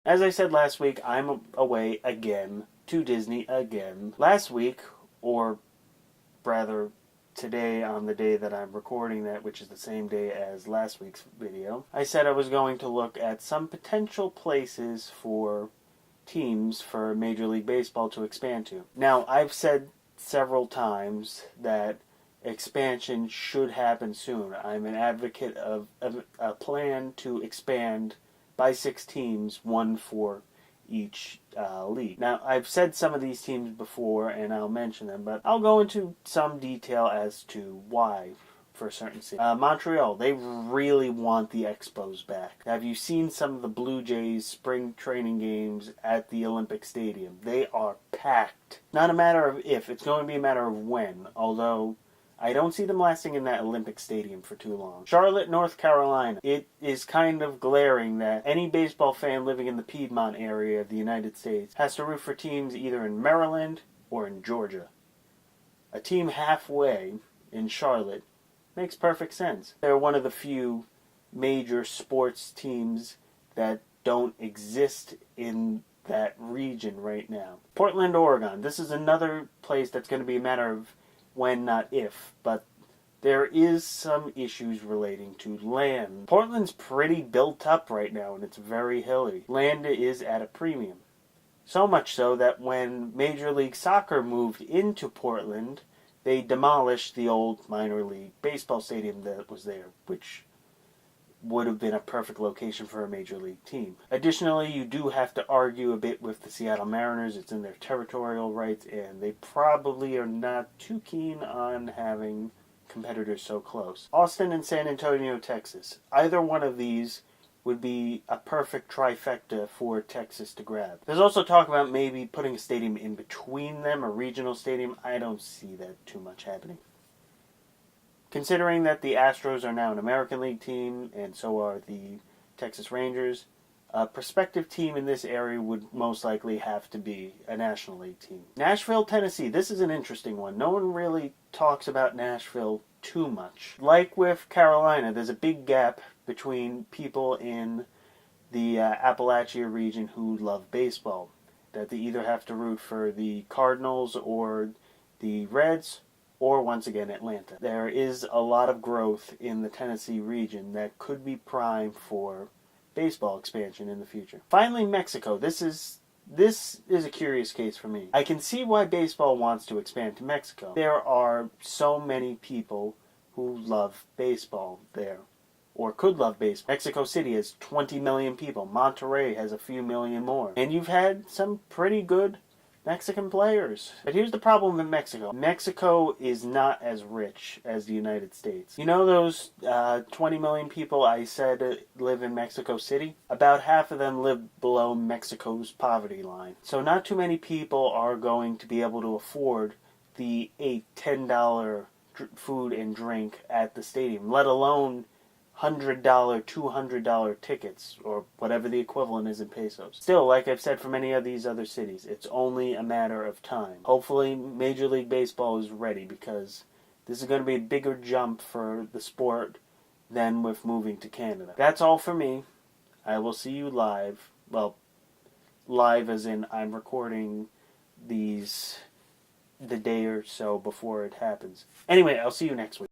As I said last week, I'm away again to Disney again. Last week, or rather today on the day that I'm recording that, which is the same day as last week's video, I said I was going to look at some potential places for teams for Major League Baseball to expand to. Now, I've said several times that expansion should happen soon. I'm an advocate of a plan to expand by 6 teams, one for each league. Now, I've said some of these teams before, and I'll mention them, but I'll go into some detail as to why for certain cities. Montreal, they really want the Expos back. Have you seen some of the Blue Jays spring training games at the Olympic Stadium? They are packed. Not a matter of if, it's going to be a matter of when, although I don't see them lasting in that Olympic Stadium for too long. Charlotte, North Carolina. It is kind of glaring that any baseball fan living in the Piedmont area of the United States has to root for teams either in Maryland or in Georgia. A team halfway in Charlotte makes perfect sense. They're one of the few major sports teams that don't exist in that region right now. Portland, Oregon. This is another place that's going to be a matter of when, not if, but there is some issues relating to land. Portland's pretty built up right now, and it's very hilly. Land is at a premium. So much so that when Major League Soccer moved into Portland, they demolished the old minor league baseball stadium that was there, which would have been a perfect location for a major league team. Additionally, you do have to argue a bit with the Seattle Mariners. It's in their territorial rights, and they probably are not too keen on having competitors so close. Austin and San Antonio, Texas. Either one of these would be a perfect trifecta for Texas to grab. There's also talk about maybe putting a stadium in between them, a regional stadium. I don't see that too much happening. Considering that the Astros are now an American League team, and so are the Texas Rangers, a prospective team in this area would most likely have to be a National League team. Nashville, Tennessee. This is an interesting one. No one really talks about Nashville too much. Like with Carolina, there's a big gap between people in the Appalachia region who love baseball, that they either have to root for the Cardinals or the Reds, or once again Atlanta. There is a lot of growth in the Tennessee region that could be prime for baseball expansion in the future. Finally, Mexico. This is a curious case for me. I can see why baseball wants to expand to Mexico. There are so many people who love baseball there, or could love baseball. Mexico City has 20 million people. Monterrey has a few million more. And you've had some pretty good Mexican players. But here's the problem with Mexico. Mexico is not as rich as the United States. You know those 20 million people I said live in Mexico City? About half of them live below Mexico's poverty line. So not too many people are going to be able to afford the $8, $10 food and drink at the stadium, let alone $100, $200 tickets, or whatever the equivalent is in pesos. Still, like I've said for many of these other cities, it's only a matter of time. Hopefully, Major League Baseball is ready, because this is going to be a bigger jump for the sport than with moving to Canada. That's all for me. I will see you live. Well, live as in I'm recording these the day or so before it happens. Anyway, I'll see you next week.